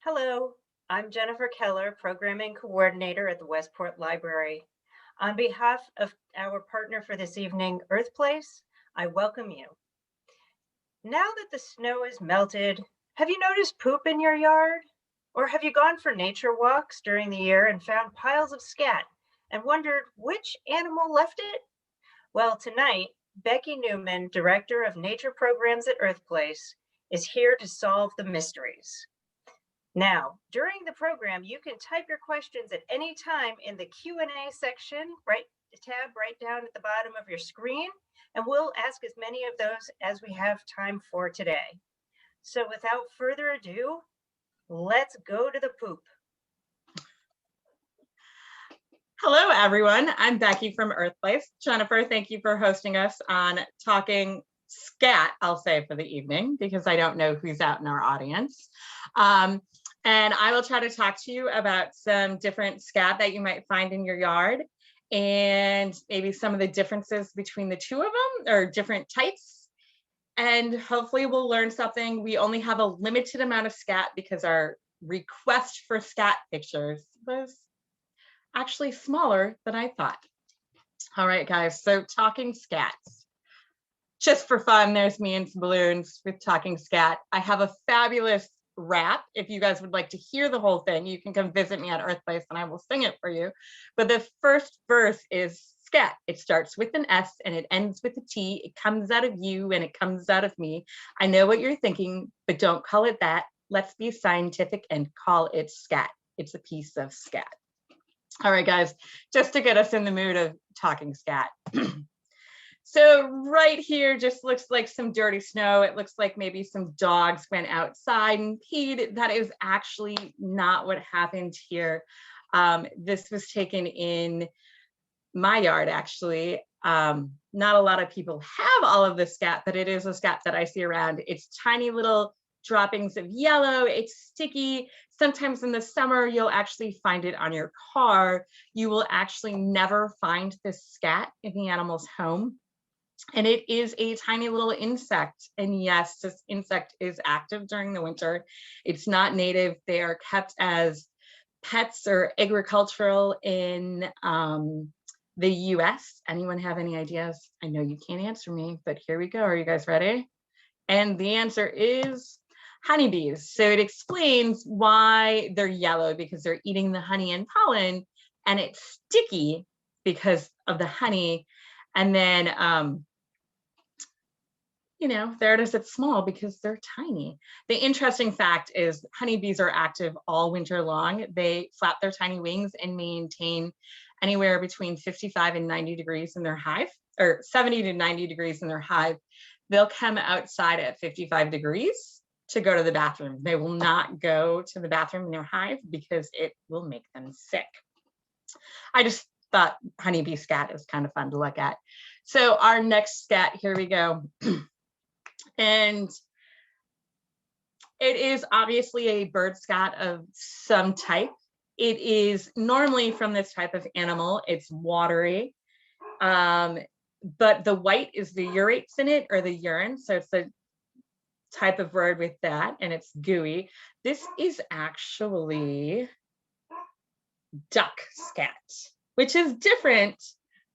Hello, I'm Jennifer Keller, Programming Coordinator at the Westport Library. On behalf of our partner for this evening, Earthplace, I welcome you. Now that the snow is melted, have you noticed poop in your yard? Or have you gone for nature walks during the year and found piles of scat and wondered which animal left it? Well, tonight, Becky Newman, Director of Nature Programs at Earthplace, is here to solve the mysteries. Now, during the program, you can type your questions at any time in the Q&A section, tab right down at the bottom of your screen, and we'll ask as many of those as we have time for today. So without further ado, let's go to the poop. Hello, everyone. I'm Becky from Earthplace. Jennifer, thank you for hosting us on Talking Scat, I'll say for the evening, because I don't know who's out in our audience. And I will try to talk to you about some different scat that you might find in your yard and maybe some of the differences between the two of them or different types. And hopefully we'll learn something. We only have a limited amount of scat because our request for scat pictures was actually smaller than I thought. All right, guys, so talking scats. Just for fun, there's me and some balloons with talking scat. I have a fabulous rap. If you guys would like to hear the whole thing, you can come visit me at Earthplace and I will sing it for you. But the first verse is scat. It starts with an S and it ends with a T. It comes out of you and it comes out of me. I know what you're thinking, but don't call it that. Let's be scientific and call it scat. It's a piece of scat. All right, guys, just to get us in the mood of talking scat. So right here just looks like some dirty snow. It looks like maybe some dogs went outside and peed. That is actually not what happened here. This was taken in my yard, actually. Not a lot of people have all of this scat, but it is a scat that I see around. It's tiny little droppings of yellow. It's sticky. Sometimes in the summer, you'll actually find it on your car. You will actually never find this scat in the animal's home. And it is a tiny little insect. And yes, this insect is active during the winter. It's not native. They are kept as pets or agricultural in the US. Anyone have any ideas? I know you can't answer me, but here we go. Are you guys ready? And the answer is honeybees. So it explains why they're yellow, because they're eating the honey and pollen, and it's sticky because of the honey. And then, you know, there it is, it's small because they're tiny. The interesting fact is honeybees are active all winter long. They flap their tiny wings and maintain anywhere between 55 and 90 degrees in their hive, or 70 to 90 degrees in their hive. They'll come outside at 55 degrees to go to the bathroom. They will not go to the bathroom in their hive because it will make them sick. I just thought honeybee scat is kind of fun to look at. So our next scat, here we go. And it is obviously a bird scat of some type. It is normally from this type of animal. It's watery. But the white is the urates in it, or the urine. So it's a type of bird with that, and it's gooey. This is actually duck scat, which is different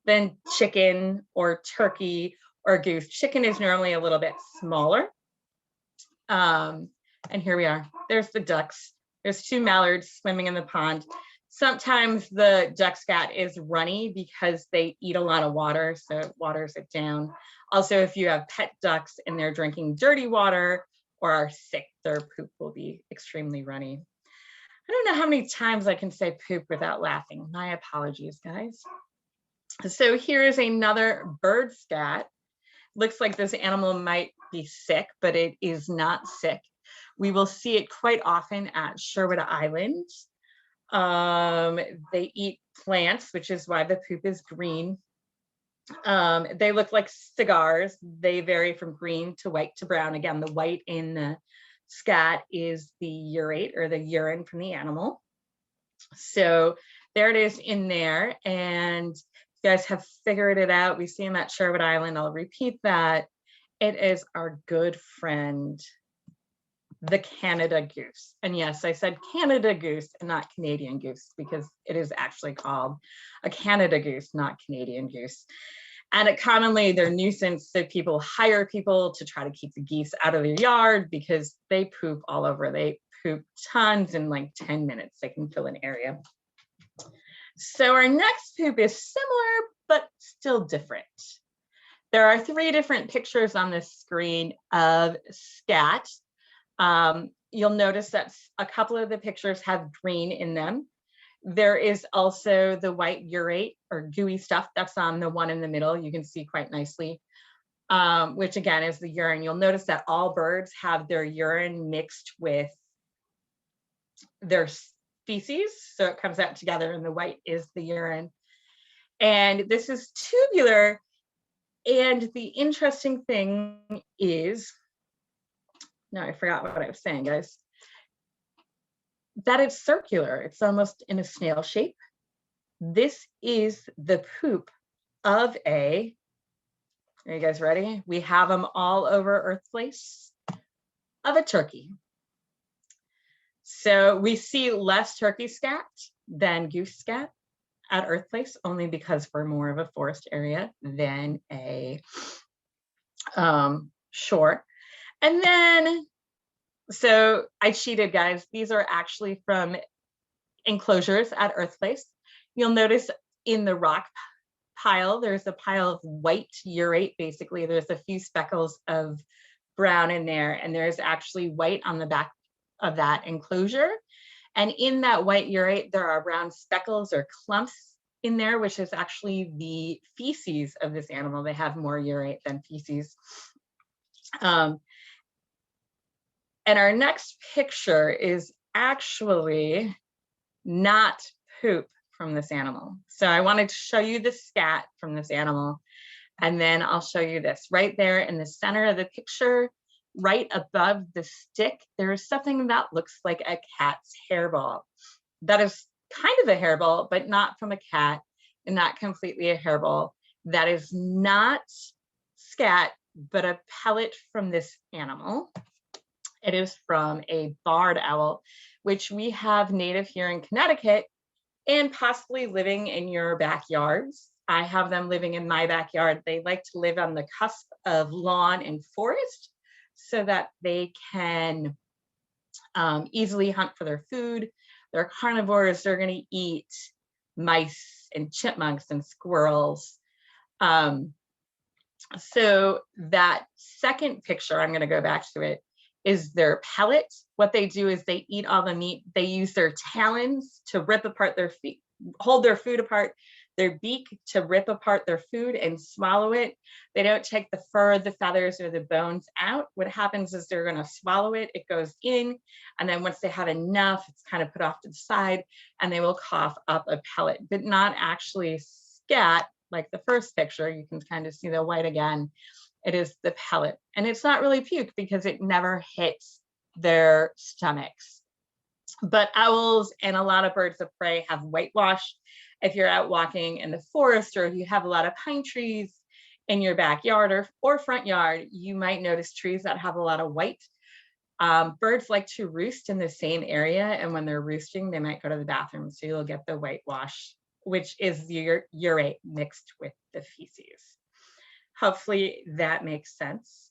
than chicken or turkey or goose. Chicken is normally a little bit smaller. And here we are. There's the ducks. There's two mallards swimming in the pond. Sometimes the duck scat is runny because they eat a lot of water, so it waters it down. Also, if you have pet ducks and they're drinking dirty water or are sick, their poop will be extremely runny. I don't know how many times I can say poop without laughing. My apologies, guys. So here is another bird scat. Looks like this animal might be sick, but it is not sick. We will see it quite often at Sherwood Island. They eat plants, which is why the poop is green. They look like cigars. They vary from green to white to brown. Again, the white in the scat is the urate, or the urine from the animal. So there it is in there. And you guys have figured it out. We see them at Sherwood Island. I'll repeat that. It is our good friend, the Canada goose. And yes, I said Canada goose and not Canadian goose because it is actually called a Canada goose, not Canadian goose. And commonly they're nuisance, so people hire people to try to keep the geese out of their yard because they poop all over. They poop tons in like 10 minutes. They can fill an area. So our next poop is similar, but still different. There are 3 different pictures on this screen of Scat. You'll notice that a couple of the pictures have green in them. There is also the white urate or gooey stuff that's on the one in the middle. You can see quite nicely, which again is the urine. You'll notice that all birds have their urine mixed with their feces. So it comes out together and the white is the urine. And this is tubular. And the interesting thing is, now I forgot what I was saying, guys, that it's circular. It's almost in a snail shape. This is the poop of are you guys ready? We have them all over Earthplace, of a turkey. So we see less turkey scat than goose scat at Earthplace, only because we're more of a forest area than a shore. And then, so I cheated, guys. These are actually from enclosures at Earthplace. You'll notice in the rock pile, there's a pile of white urate. Basically, there's a few speckles of brown in there, and there's actually white on the back of that enclosure. And in that white urate, there are brown speckles or clumps in there, which is actually the feces of this animal. They have more urate than feces. And our next picture is actually not poop from this animal. So I wanted to show you the scat from this animal, and then I'll show you this. Right there in the center of the picture, right above the stick, there is something that looks like a cat's hairball. That is kind of a hairball, but not from a cat, and not completely a hairball. That is not scat, but a pellet from this animal. It is from a barred owl, which we have native here in Connecticut and possibly living in your backyards. I have them living in my backyard. They like to live on the cusp of lawn and forest so that they can easily hunt for their food. They're carnivores. They're going to eat mice and chipmunks and squirrels. So that second picture, I'm going to go back to it, is their pellet. What they do is they eat all the meat. They use their talons to rip apart their feet, hold their food apart, their beak to rip apart their food and swallow it. They don't take the fur, the feathers, or the bones out. What happens is they're going to swallow it. It goes in, and then once they have enough, it's kind of put off to the side, and they will cough up a pellet, but not actually scat like the first picture. You can kind of see the white again. It is the pellet, and it's not really puke because it never hits their stomachs. But owls and a lot of birds of prey have whitewash. If you're out walking in the forest, or if you have a lot of pine trees in your backyard or front yard, you might notice trees that have a lot of white. Birds like to roost in the same area, and when they're roosting, they might go to the bathroom, so you'll get the whitewash, which is the urate mixed with the feces. Hopefully that makes sense.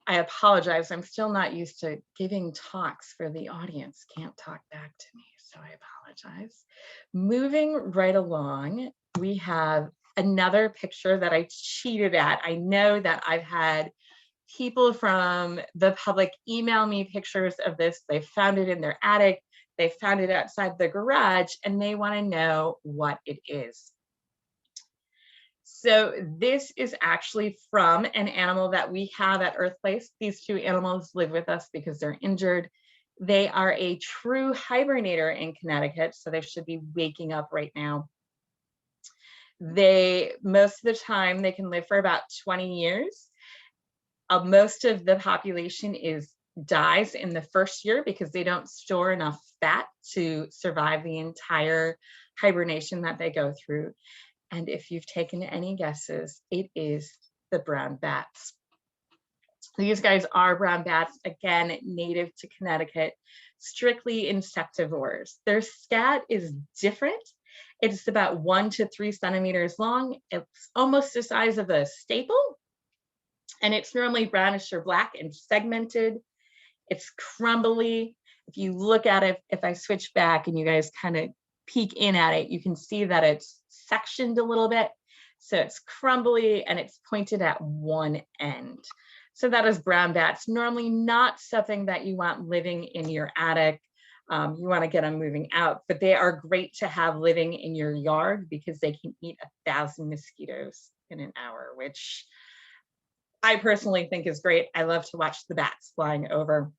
I apologize. I'm still not used to giving talks for the audience. Can't talk back to me, so I apologize. Moving right along, we have another picture that I cheated at. I know that I've had people from the public email me pictures of this. They found it in their attic. They found it outside the garage, and they want to know what it is. So this is actually from an animal that we have at Earthplace. These 2 animals live with us because they're injured. They are a true hibernator in Connecticut, so they should be waking up right now. Most of the time, they can live for about 20 years. Most of the population dies in the first year because they don't store enough fat to survive the entire hibernation that they go through. And if you've taken any guesses, it is the brown bats. These guys are brown bats, again, native to Connecticut, strictly insectivores. Their scat is different. It's about 1 to 3 centimeters long. It's almost the size of a staple, and it's normally brownish or black and segmented. It's crumbly. If you look at it, if I switch back and you guys kind of peek in at it, you can see that it's sectioned a little bit. So it's crumbly and it's pointed at one end. So that is brown bats. Normally not something that you want living in your attic. You want to get them moving out, but they are great to have living in your yard because they can eat 1,000 mosquitoes in an hour, which I personally think is great. I love to watch the bats flying over.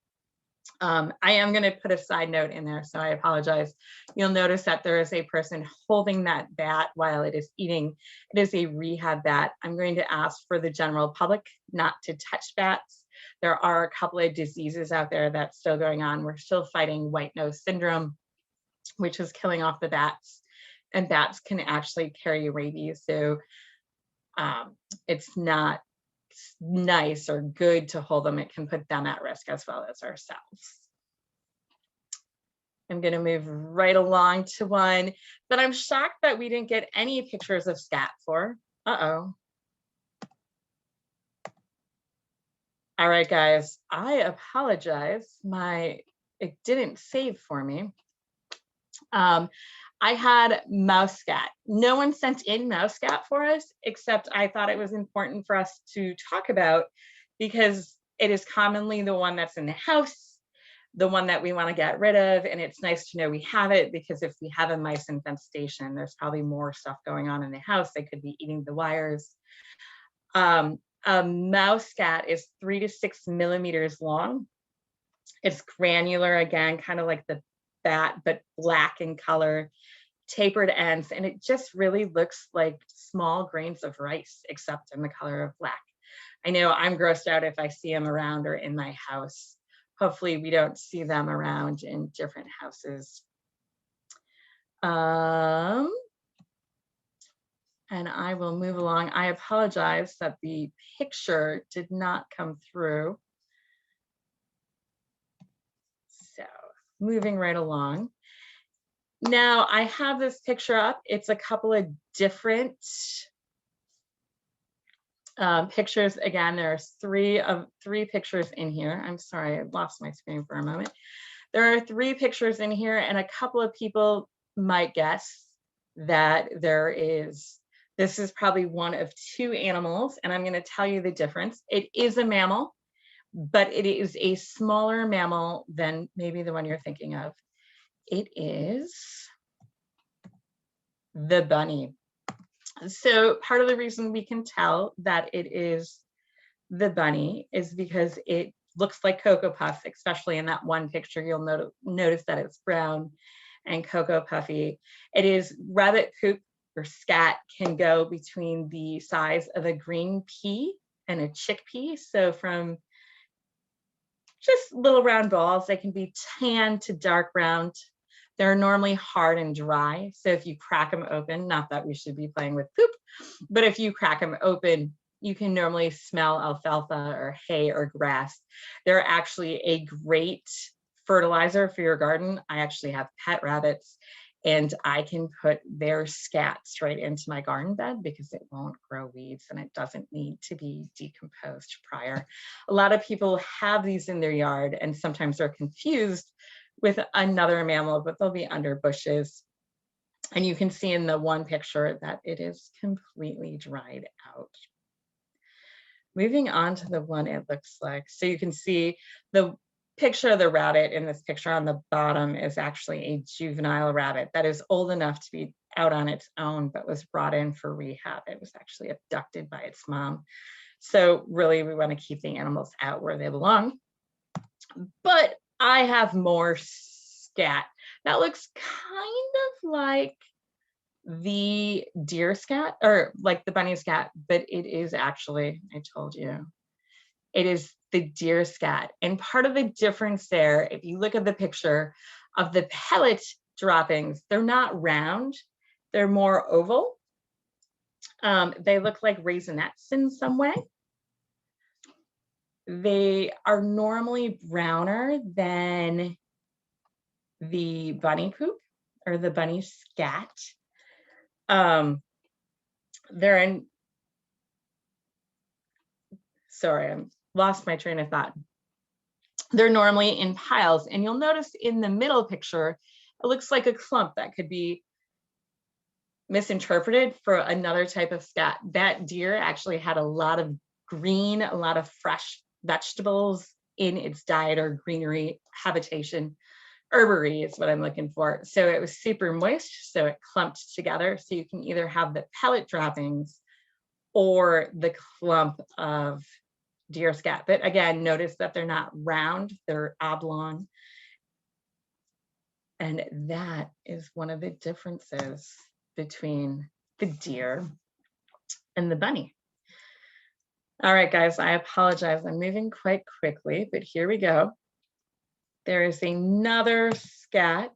I am going to put a side note in there, so I apologize. You'll notice that there is a person holding that bat while it is eating. It is a rehab bat. I'm going to ask for the general public not to touch bats. There are a couple of diseases out there that's still going on. We're still fighting white nose syndrome, which is killing off the bats, and bats can actually carry rabies. So it's not nice or good to hold them. It can put them at risk as well as ourselves. I'm going to move right along to one that I'm shocked that we didn't get any pictures of Scat for. Uh-oh. All right, guys, I apologize. It didn't save for me. I had mouse scat. No one sent in mouse scat for us, except I thought it was important for us to talk about because it is commonly the one that's in the house, the one that we want to get rid of. And it's nice to know we have it because if we have a mice infestation, there's probably more stuff going on in the house. They could be eating the wires. A mouse scat is 3 to 6 millimeters long. It's granular, again, kind of like the bat, but black in color, tapered ends, and it just really looks like small grains of rice, except in the color of black. I know I'm grossed out if I see them around or in my house. Hopefully we don't see them around in different houses. And I will move along. I apologize that the picture did not come through. So moving right along. Now I have this picture up. It's a couple of different pictures. Again, there are three pictures in here. I'm sorry, I lost my screen for a moment. There are 3 pictures in here, and a couple of people might guess that this is probably one of 2 animals, and I'm going to tell you the difference. It is a mammal, but it is a smaller mammal than maybe the one you're thinking of. It is the bunny. So part of the reason we can tell that it is the bunny is because it looks like Cocoa Puff, especially in that one picture. You'll notice that it's brown and Cocoa Puffy. It is rabbit poop or scat can go between the size of a green pea and a chickpea. So from just little round balls, they can be tan to dark brown. They're normally hard and dry. So if you crack them open, not that we should be playing with poop, but if you crack them open, you can normally smell alfalfa or hay or grass. They're actually a great fertilizer for your garden. I actually have pet rabbits, and I can put their scat straight into my garden bed because it won't grow weeds and it doesn't need to be decomposed prior. A lot of people have these in their yard and sometimes they're confused with another mammal, but they'll be under bushes. And you can see in the one picture that it is completely dried out. Moving on to the one it looks like. So you can see the picture of the rabbit in this picture on the bottom is actually a juvenile rabbit that is old enough to be out on its own, but was brought in for rehab. It was actually abducted by its mom. So really we want to keep the animals out where they belong. But I have more scat that looks kind of like the deer scat or like the bunny scat, but it is actually, I told you, it is the deer scat. And part of the difference there, if you look at the picture of the pellet droppings, they're not round, they're more oval. They look like raisinets in some way. They are normally browner than the bunny poop or the bunny scat. They're in, sorry, I lost my train of thought. They're normally in piles, and you'll notice in the middle picture, it looks like a clump that could be misinterpreted for another type of scat. That deer actually had a lot of green, a lot of fresh vegetables in its diet, or greenery, habitation, herbery is what I'm looking for. So it was super moist, so it clumped together. So you can either have the pellet droppings or the clump of deer scat. But again, notice that they're not round, they're oblong. And that is one of the differences between the deer and the bunny. All right, guys, I apologize. I'm moving quite quickly, but here we go. There is another scat.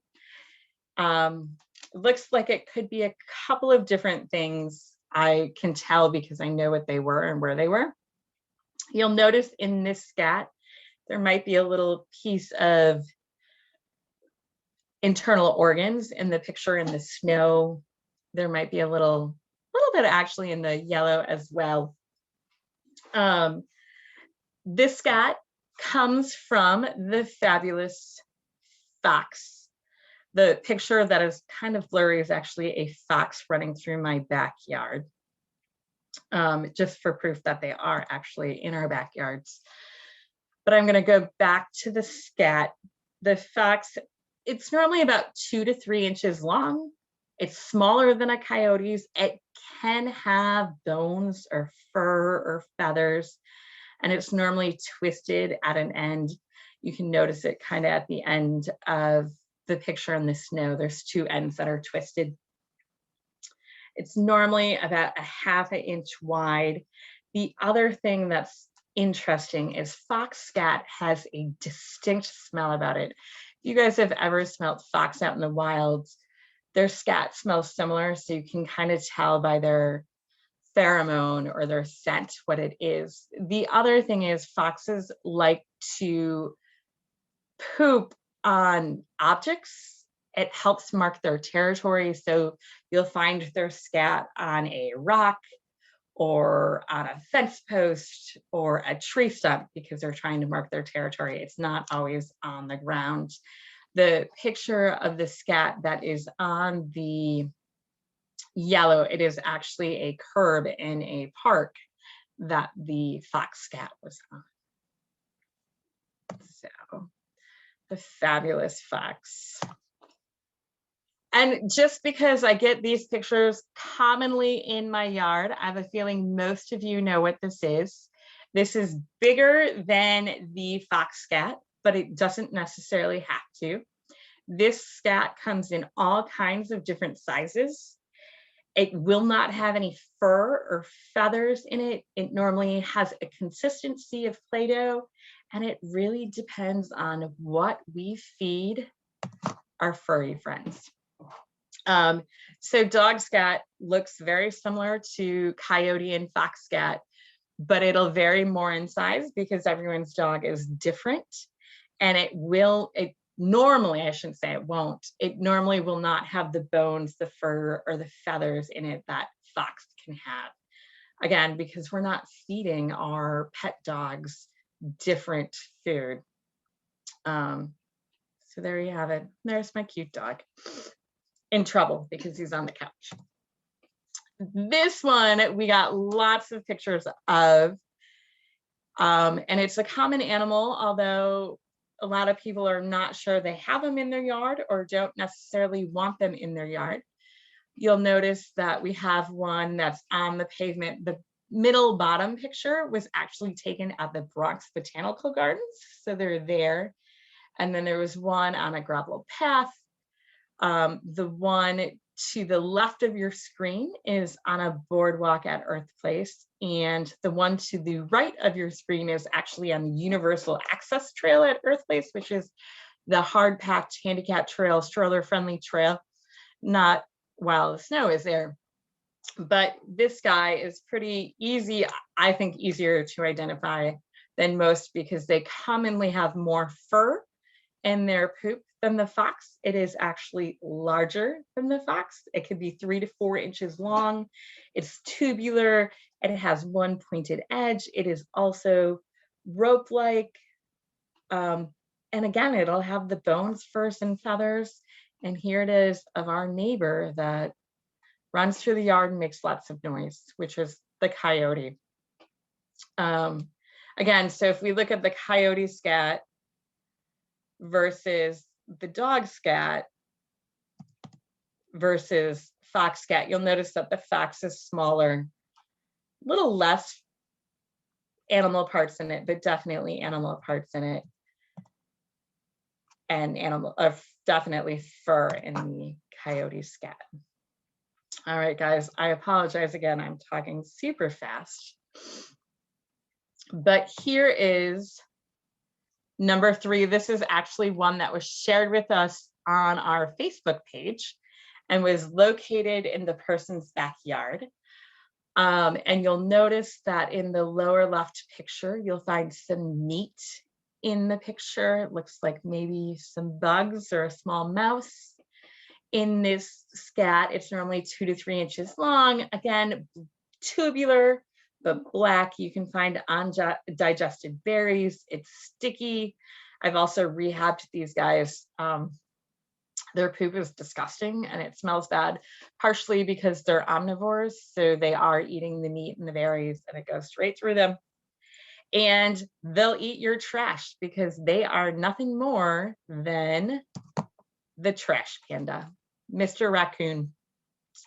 Looks like it could be a couple of different things. I can tell because I know what they were and where they were. You'll notice in this scat, there might be a little piece of internal organs in the picture in the snow. There might be a little bit actually in the yellow as well. This scat comes from the fabulous fox. The picture that is kind of blurry is actually a fox running through my backyard, just for proof that they are actually in our backyards. But I'm going to go back to the scat. The fox, it's normally about 2 to 3 inches long. It's smaller than a coyote's. It can have bones or fur or feathers, and it's normally twisted at an end. You can notice it kind of at the end of the picture in the snow. There's 2 ends that are twisted. It's normally about a ½ inch wide. The other thing that's interesting is fox scat has a distinct smell about it. If you guys have ever smelled fox out in the wilds, their scat smells similar, so you can kind of tell by their pheromone or their scent what it is. The other thing is foxes like to poop on objects. It helps mark their territory, so you'll find their scat on a rock or on a fence post or a tree stump because they're trying to mark their territory. It's not always on the ground. The picture of the scat that is on the yellow, it is actually a curb in a park that the fox scat was on. So, the fabulous fox. And just because I get these pictures commonly in my yard, I have a feeling most of you know what this is. This is bigger than the fox scat, but it doesn't necessarily have to. This scat comes in all kinds of different sizes. It will not have any fur or feathers in it. It normally has a consistency of Play-Doh, and it really depends on what we feed our furry friends. So dog scat looks very similar to coyote and fox scat, but it'll vary more in size because everyone's dog is different. And it normally, I shouldn't say it won't, it normally will not have the bones, the fur, or the feathers in it that fox can have. Again, because we're not feeding our pet dogs different food. So there you have it. There's my cute dog. In trouble because he's on the couch. This one we got lots of pictures of, and it's a common animal, although a lot of people are not sure they have them in their yard or don't necessarily want them in their yard. You'll notice that we have one that's on the pavement. The middle bottom picture was actually taken at the Bronx Botanical Gardens, so they're there. And then there was one on a gravel path. The one to the left of your screen is on a boardwalk at Earthplace, and the one to the right of your screen is actually on the Universal Access Trail at Earthplace, which is the hard-packed handicap trail, stroller-friendly trail, not while the snow is there. But this guy is pretty easy, I think easier to identify than most because they commonly have more fur in their poop than the fox. It is actually larger than the fox. It could be 3 to 4 inches long. It's tubular. It has one pointed edge. It is also rope-like. And again, it'll have the bones, furs, and feathers. And here it is of our neighbor that runs through the yard and makes lots of noise, which is the coyote. Again, so if we look at the coyote scat versus the dog scat versus fox scat, you'll notice that the fox is smaller, a little less animal parts in it, but definitely animal parts in it, and definitely fur in the coyote scat. All right, guys, I apologize again. I'm talking super fast. But here is number 3. This is actually one that was shared with us on our Facebook page and was located in the person's backyard. And you'll notice that in the lower left picture, you'll find some meat in the picture. It looks like maybe some bugs or a small mouse. In this scat, it's normally 2 to 3 inches long. Again, tubular, but black. You can find undigested berries. It's sticky. I've also rehabbed these guys. Their poop is disgusting and it smells bad, partially because they're omnivores. So they are eating the meat and the berries and it goes straight through them. And they'll eat your trash because they are nothing more than the trash panda, Mr. Raccoon.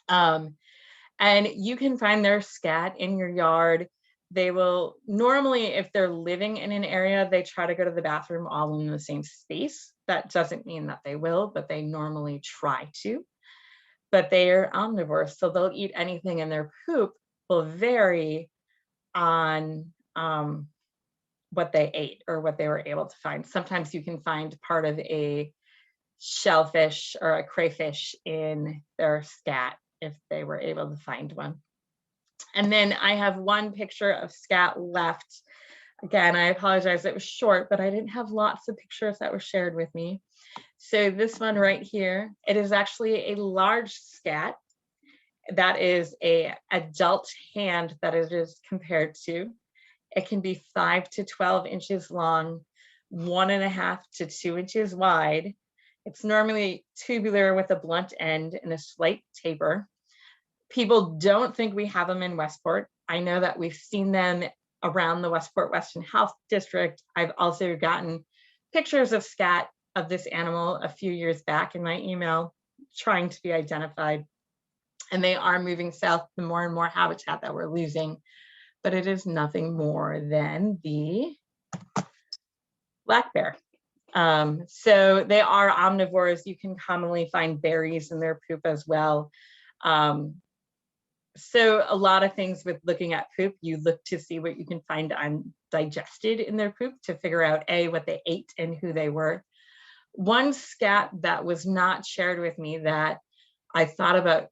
And you can find their scat in your yard. They will normally, if they're living in an area, they try to go to the bathroom all in the same space. That doesn't mean that they will, but they normally try to. But they are omnivores, so they'll eat anything, and their poop will vary on what they ate or what they were able to find. Sometimes you can find part of a shellfish or a crayfish in their scat if they were able to find one. And then I have one picture of scat left. Again, I apologize, it was short, but I didn't have lots of pictures that were shared with me. So this one right here, it is actually a large scat. That is an adult hand that it is compared to. It can be 5 to 12 inches long, 1.5 to 2 inches wide. It's normally tubular with a blunt end and a slight taper. People don't think we have them in Westport. I know that we've seen them around the Westport Western Health District. I've also gotten pictures of scat of this animal a few years back in my email trying to be identified. And they are moving south to more and more habitat that we're losing, but it is nothing more than the black bear. So they are omnivores. You can commonly find berries in their poop as well. So a lot of things with looking at poop, you look to see what you can find undigested in their poop to figure out what they ate and who they were. One scat that was not shared with me that I thought about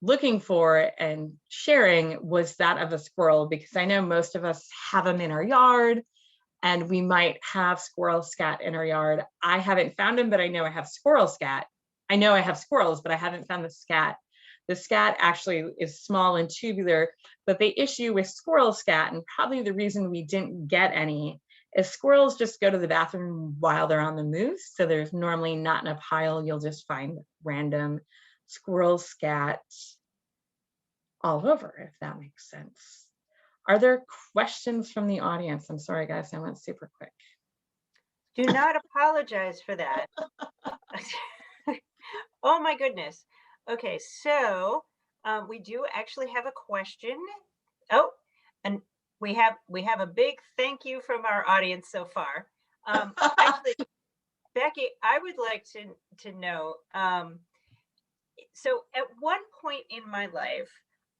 looking for and sharing was that of a squirrel, because I know most of us have them in our yard and we might have squirrel scat in our yard. I haven't found them, but I know I have squirrel scat. I know I have squirrels, but I haven't found the scat. The scat actually is small and tubular, but the issue with squirrel scat, and probably the reason we didn't get any, is squirrels just go to the bathroom while they're on the move. So there's normally not in a pile. You'll just find random squirrel scat all over, if that makes sense. Are there questions from the audience? I'm sorry, guys, I went super quick. Do not apologize for that. Oh my goodness. Okay, so we do actually have a question. Oh, and we have a big thank you from our audience so far. Actually, Becky, I would like to know. So at one point in my life,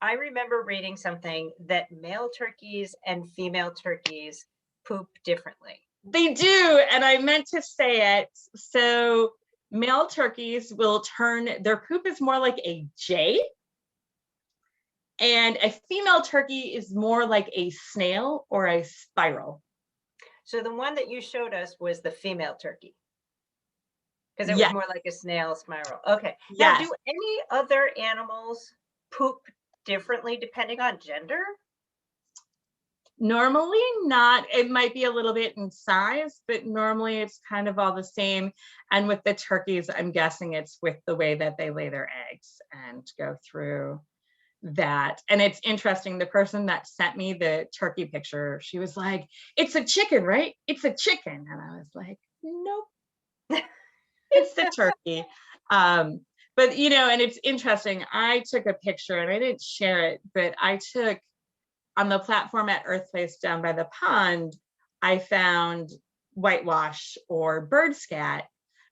I remember reading something that male turkeys and female turkeys poop differently. They do, and I meant to say it. So male turkeys will turn, their poop is more like a J, and a female turkey is more like a snail or a spiral. So the one that you showed us was the female turkey because it was Yes, more like a snail spiral. Okay. Now, yes. do any other animals poop differently depending on gender? Normally not. It might be a little bit in size, but normally it's kind of all the same. And with the turkeys, I'm guessing it's with the way that they lay their eggs and go through that. And it's interesting. The person that sent me the turkey picture, she was like, "It's a chicken, right? It's a chicken." And I was like, "Nope, it's the turkey." Um, but and it's interesting. I took a picture and I didn't share it, but I took on the platform at Earthplace down by the pond, I found whitewash or bird scat,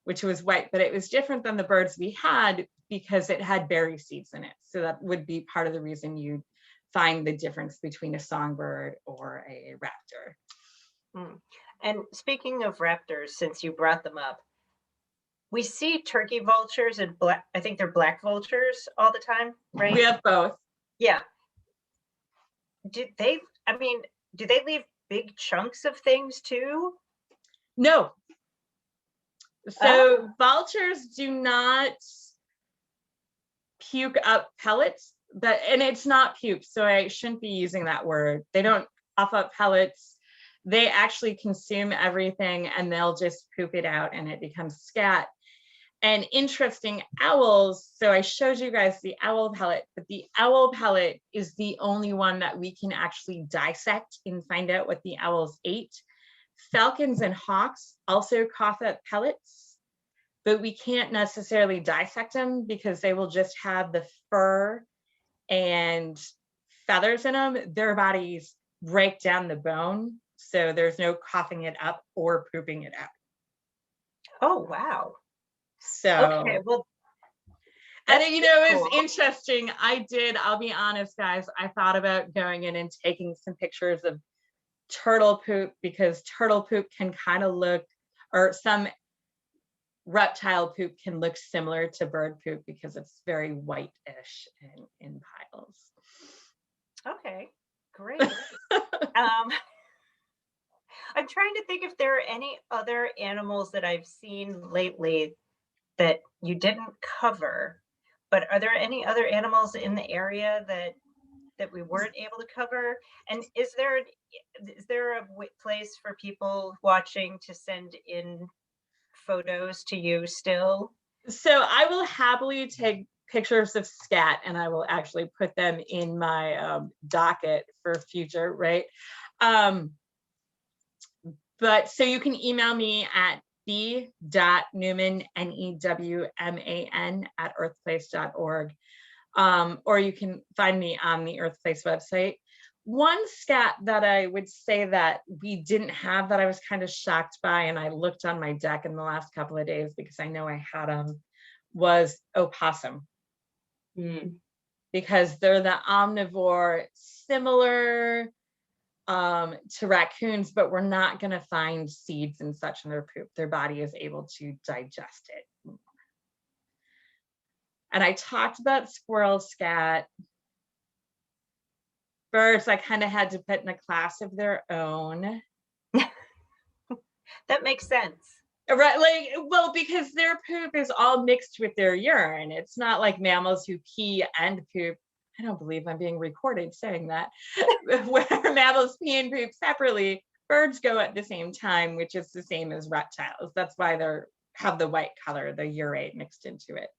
which was white, but it was different than the birds we had because it had berry seeds in it. So that would be part of the reason you'd find the difference between a songbird or a raptor. Mm. And speaking of raptors, since you brought them up, we see turkey vultures and black, I think they're black vultures all the time, We right? have both. Yeah. Did they, I mean, do they leave big chunks of things too? No. Oh, So vultures do not puke up pellets, and it's not puke, so I shouldn't be using that word. They don't cough up pellets. They actually consume everything and they'll just poop it out and it becomes scat. And interesting, owls, so I showed you guys the owl pellet, but the owl pellet is the only one that we can actually dissect and find out what the owls ate. Falcons and hawks also cough up pellets, but we can't necessarily dissect them because they will just have the fur and feathers in them. Their bodies break down the bone, so there's no coughing it up or pooping it out. oh, wow. Okay, So, well, and that's it pretty was cool. interesting. I'll be honest, guys, I thought about going in and taking some pictures of turtle poop because turtle poop can kind of look, or some reptile poop can look similar to bird poop because it's very whitish and in piles. Okay, great. Um, I'm trying to think if there are any other animals that I've seen lately that you didn't cover, but are there any other animals in the area that we weren't able to cover? And is there a place for people watching to send in photos to you still? So I will happily take pictures of scat and I will actually put them in my docket for future, right? Um, but so you can email me at b.newman, Newman, at earthplace.org. Or you can find me on the Earthplace website. One scat that I would say that we didn't have that I was kind of shocked by, and I looked on my deck in the last couple of days because I know I had them, was opossum. Mm. Because they're the omnivore similar to raccoons, but we're not going to find seeds and such in their poop. Their body is able to digest it. And I talked about squirrel scat. Birds I kind of had to put in a class of their own. That makes sense. Right, well, because their poop is all mixed with their urine. It's not like mammals who pee and poop. I don't believe I'm being recorded saying that. Where mammals pee and poop separately, birds go at the same time, which is the same as reptiles. That's why they have the white color, the urate mixed into it.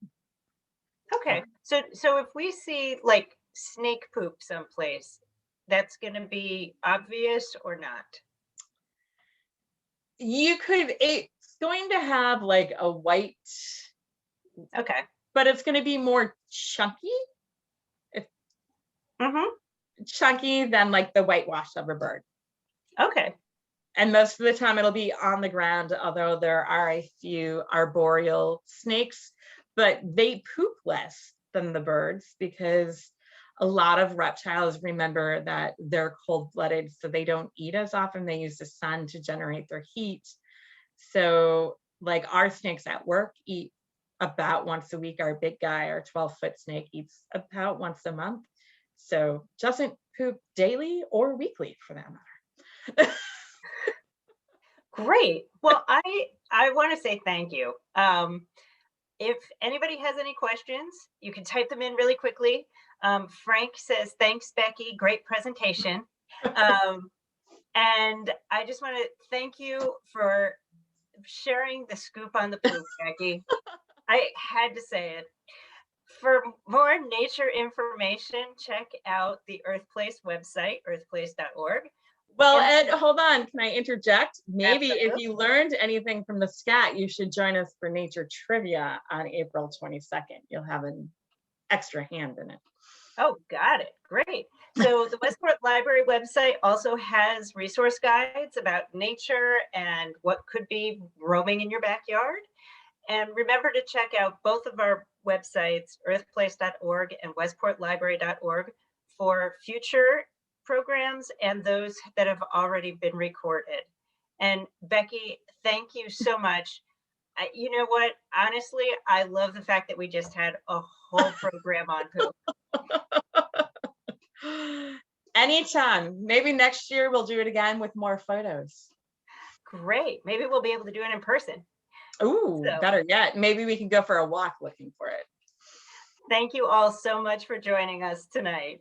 Okay. So if we see like snake poop someplace, that's going to be obvious or not? It's going to have like a white, Okay. but it's going to be more chunky Mhm. than like the whitewash of a bird. Okay. And most of the time it'll be on the ground, although there are a few arboreal snakes, but they poop less than the birds because a lot of reptiles remember that they're cold-blooded, so they don't eat as often. They use the sun to generate their heat. So like our snakes at work eat about once a week. Our big guy, our 12-foot snake, eats about once a month. So doesn't poop daily or weekly for that matter. Great. Well, I want to say thank you. If anybody has any questions, you can type them in really quickly. Frank says, thanks, Becky. Great presentation. Um, and I just want to thank you for sharing the scoop on the poop, Becky. I had to say it. For more nature information, check out the Earthplace website, earthplace.org. Well, And Ed, hold on. Can I interject? Maybe if absolutely. you learned anything from the Scat, you should join us for nature trivia on April 22nd. You'll have an extra hand in it. Oh, got it. Great. So the Westport Library website also has resource guides about nature and what could be roaming in your backyard. And remember to check out both of our websites, earthplace.org and westportlibrary.org, for future programs and those that have already been recorded. And Becky, thank you so much. You know what? Honestly, I love the fact that we just had a whole program on poop. Anytime. Maybe next year we'll do it again with more photos. Great. Maybe we'll be able to do it in person. Ooh, So better yet. Maybe we can go for a walk looking for it. thank you all so much for joining us tonight.